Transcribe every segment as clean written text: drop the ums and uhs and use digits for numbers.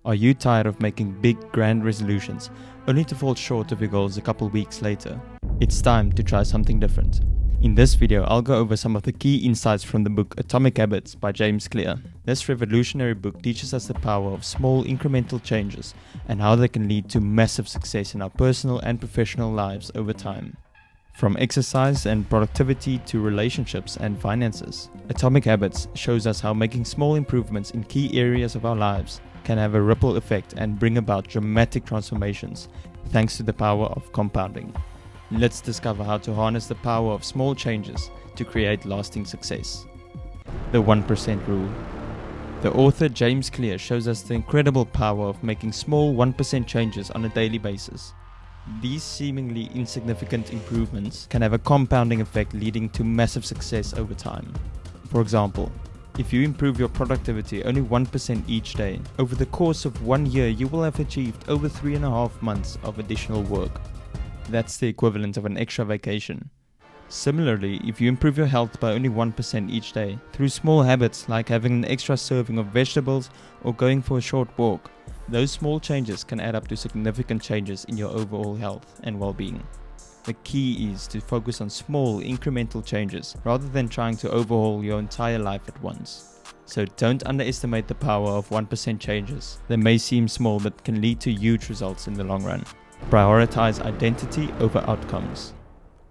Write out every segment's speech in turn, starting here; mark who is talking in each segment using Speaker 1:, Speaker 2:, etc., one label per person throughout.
Speaker 1: Are you tired of making big, grand resolutions only to fall short of your goals a couple weeks later? It's time to try something different. In this video, I'll go over some of the key insights from the book Atomic Habits by James Clear. This revolutionary book teaches us the power of small incremental changes and how they can lead to massive success in our personal and professional lives over time. From exercise and productivity to relationships and finances, Atomic Habits shows us how making small improvements in key areas of our lives can have a ripple effect and bring about dramatic transformations thanks to the power of compounding. Let's discover how to harness the power of small changes to create lasting success. The 1% Rule. The author James Clear shows us the incredible power of making small 1% changes on a daily basis. These seemingly insignificant improvements can have a compounding effect leading to massive success over time. For example, if you improve your productivity only 1% each day, over the course of 1 year you will have achieved over 3.5 months of additional work. That's the equivalent of an extra vacation. Similarly, if you improve your health by only 1% each day, through small habits like having an extra serving of vegetables or going for a short walk, those small changes can add up to significant changes in your overall health and well-being. The key is to focus on small incremental changes rather than trying to overhaul your entire life at once. So don't underestimate the power of 1% changes. They may seem small but can lead to huge results in the long run. Prioritize identity over outcomes.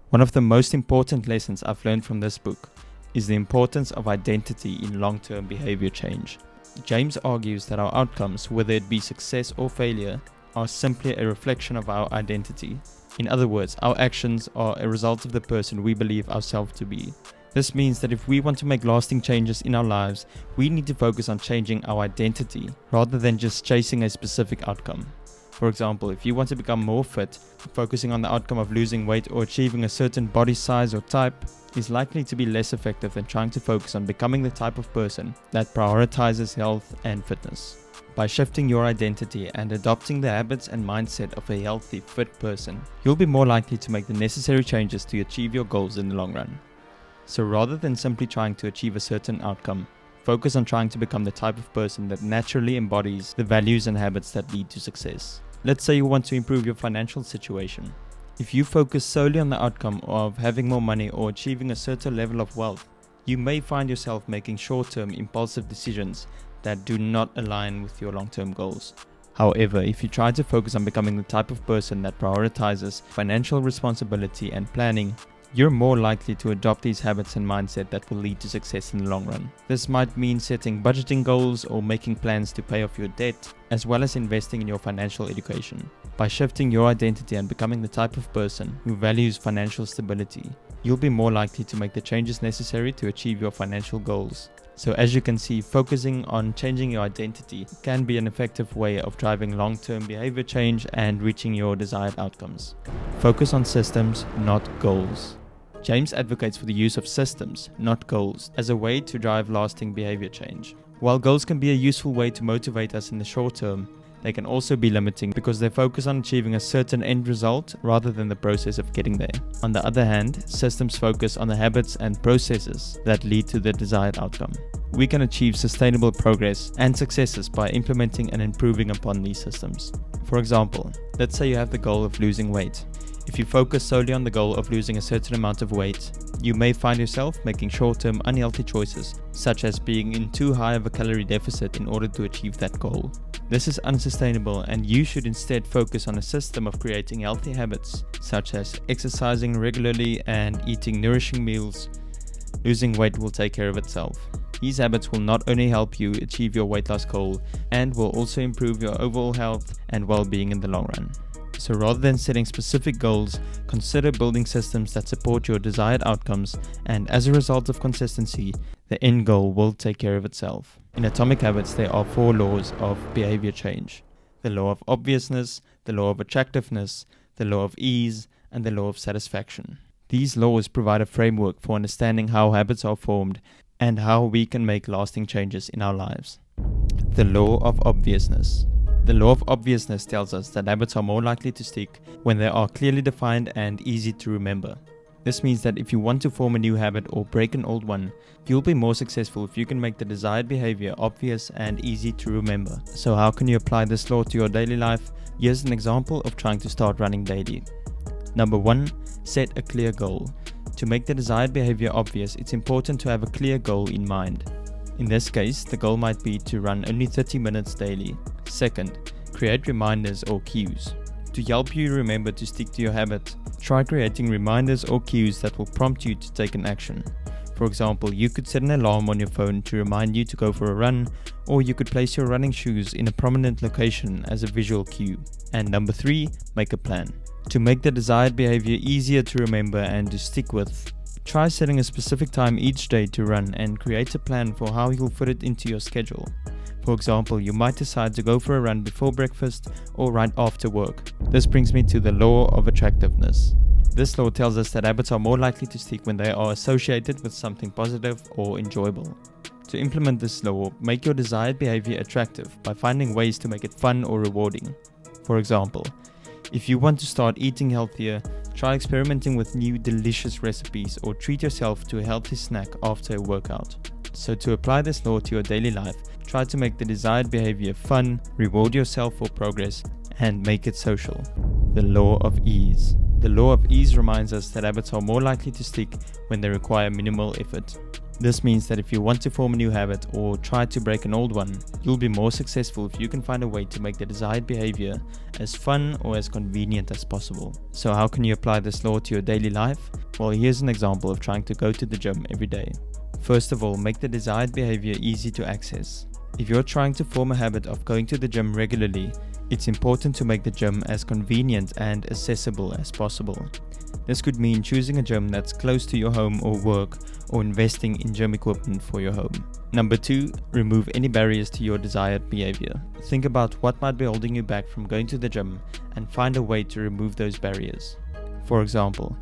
Speaker 1: One of the most important lessons I've learned from this book is the importance of identity in long-term behavior change. James argues that our outcomes, whether it be success or failure, are simply a reflection of our identity. In other words, our actions are a result of the person we believe ourselves to be. This means that if we want to make lasting changes in our lives, we need to focus on changing our identity rather than just chasing a specific outcome. For example, if you want to become more fit, focusing on the outcome of losing weight or achieving a certain body size or type is likely to be less effective than trying to focus on becoming the type of person that prioritizes health and fitness. By shifting your identity and adopting the habits and mindset of a healthy, fit person, you'll be more likely to make the necessary changes to achieve your goals in the long run. So rather than simply trying to achieve a certain outcome, focus on trying to become the type of person that naturally embodies the values and habits that lead to success. Let's say you want to improve your financial situation. If you focus solely on the outcome of having more money or achieving a certain level of wealth, you may find yourself making short-term impulsive decisions that do not align with your long-term goals. However, if you try to focus on becoming the type of person that prioritizes financial responsibility and planning, you're more likely to adopt these habits and mindset that will lead to success in the long run. This might mean setting budgeting goals or making plans to pay off your debt, as well as investing in your financial education. By shifting your identity and becoming the type of person who values financial stability, you'll be more likely to make the changes necessary to achieve your financial goals. So as you can see, focusing on changing your identity can be an effective way of driving long-term behavior change and reaching your desired outcomes. Focus on systems, not goals. James advocates for the use of systems, not goals, as a way to drive lasting behavior change. While goals can be a useful way to motivate us in the short term, they can also be limiting because they focus on achieving a certain end result rather than the process of getting there. On the other hand, systems focus on the habits and processes that lead to the desired outcome. We can achieve sustainable progress and successes by implementing and improving upon these systems. For example, let's say you have the goal of losing weight. If you focus solely on the goal of losing a certain amount of weight, you may find yourself making short-term unhealthy choices, such as being in too high of a calorie deficit in order to achieve that goal. This is unsustainable, and you should instead focus on a system of creating healthy habits, such as exercising regularly and eating nourishing meals. Losing weight will take care of itself. These habits will not only help you achieve your weight loss goal, and will also improve your overall health and well-being in the long run. So rather than setting specific goals, consider building systems that support your desired outcomes, and as a result of consistency, the end goal will take care of itself. In Atomic Habits, there are 4 laws of behavior change: the law of obviousness, the law of attractiveness, the law of ease, and the law of satisfaction. These laws provide a framework for understanding how habits are formed and how we can make lasting changes in our lives. The law of obviousness. The law of obviousness tells us that habits are more likely to stick when they are clearly defined and easy to remember. This means that if you want to form a new habit or break an old one, you'll be more successful if you can make the desired behavior obvious and easy to remember. So how can you apply this law to your daily life? Here's an example of trying to start running daily. Number 1, set a clear goal. To make the desired behavior obvious, it's important to have a clear goal in mind. In this case, the goal might be to run only 30 minutes daily. Second, create reminders or cues. To help you remember to stick to your habit, try creating reminders or cues that will prompt you to take an action. For example, you could set an alarm on your phone to remind you to go for a run, or you could place your running shoes in a prominent location as a visual cue. And number 3, make a plan. To make the desired behavior easier to remember and to stick with, try setting a specific time each day to run and create a plan for how you'll fit it into your schedule. For example, you might decide to go for a run before breakfast or right after work. This brings me to the law of attractiveness. This law tells us that habits are more likely to stick when they are associated with something positive or enjoyable. To implement this law, make your desired behavior attractive by finding ways to make it fun or rewarding. For example, if you want to start eating healthier, try experimenting with new delicious recipes or treat yourself to a healthy snack after a workout. So to apply this law to your daily life, try to make the desired behavior fun, reward yourself for progress, and make it social. The law of ease. The law of ease reminds us that habits are more likely to stick when they require minimal effort. This means that if you want to form a new habit or try to break an old one, you'll be more successful if you can find a way to make the desired behavior as fun or as convenient as possible. So how can you apply this law to your daily life? Well, here's an example of trying to go to the gym every day. First of all, make the desired behavior easy to access. If you're trying to form a habit of going to the gym regularly, it's important to make the gym as convenient and accessible as possible. This could mean choosing a gym that's close to your home or work, or investing in gym equipment for your home. Number 2, remove any barriers to your desired behavior. Think about what might be holding you back from going to the gym and find a way to remove those barriers. For example,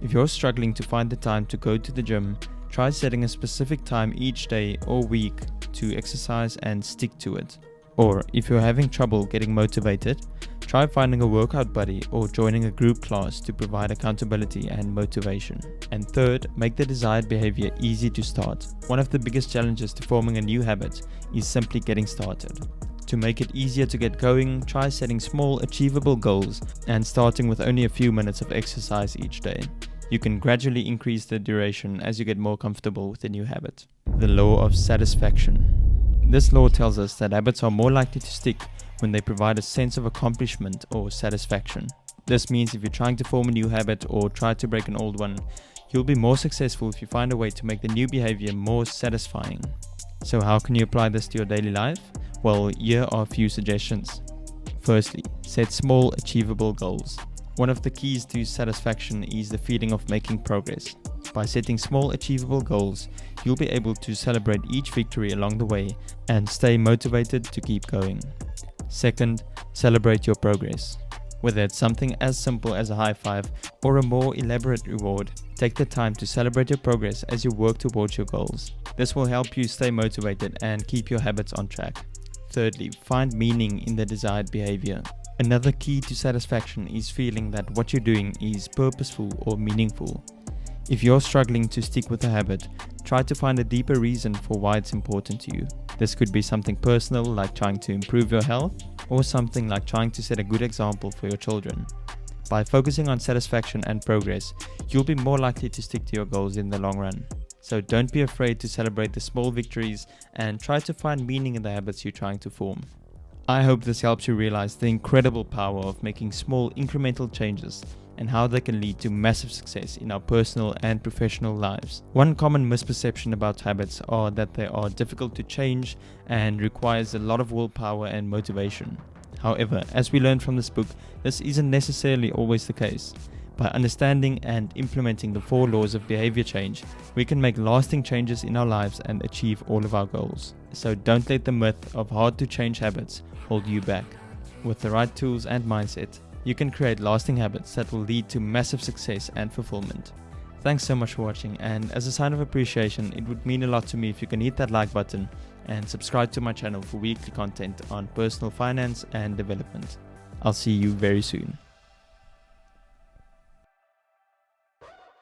Speaker 1: if you're struggling to find the time to go to the gym, try setting a specific time each day or week to exercise and stick to it. Or if you're having trouble getting motivated, try finding a workout buddy or joining a group class to provide accountability and motivation. And third, make the desired behavior easy to start. One of the biggest challenges to forming a new habit is simply getting started. To make it easier to get going, try setting small, achievable goals and starting with only a few minutes of exercise each day. You can gradually increase the duration as you get more comfortable with the new habit. The law of satisfaction. This law tells us that habits are more likely to stick when they provide a sense of accomplishment or satisfaction. This means if you're trying to form a new habit or try to break an old one, you'll be more successful if you find a way to make the new behavior more satisfying. So how can you apply this to your daily life? Well, here are a few suggestions. Firstly, set small, achievable goals. One of the keys to satisfaction is the feeling of making progress. By setting small, achievable goals, you'll be able to celebrate each victory along the way and stay motivated to keep going. Second, celebrate your progress. Whether it's something as simple as a high five or a more elaborate reward, take the time to celebrate your progress as you work towards your goals. This will help you stay motivated and keep your habits on track. Thirdly, find meaning in the desired behavior. Another key to satisfaction is feeling that what you're doing is purposeful or meaningful. If you're struggling to stick with a habit, try to find a deeper reason for why it's important to you. This could be something personal like trying to improve your health, or something like trying to set a good example for your children. By focusing on satisfaction and progress, you'll be more likely to stick to your goals in the long run. So don't be afraid to celebrate the small victories and try to find meaning in the habits you're trying to form. I hope this helps you realize the incredible power of making small incremental changes and how they can lead to massive success in our personal and professional lives. One common misperception about habits are that they are difficult to change and requires a lot of willpower and motivation. However, as we learned from this book, this isn't necessarily always the case. By understanding and implementing the 4 laws of behavior change, we can make lasting changes in our lives and achieve all of our goals. So don't let the myth of hard to change habits hold you back. With the right tools and mindset, you can create lasting habits that will lead to massive success and fulfillment. Thanks so much for watching, and as a sign of appreciation, it would mean a lot to me if you can hit that like button and subscribe to my channel for weekly content on personal finance and development. I'll see you very soon.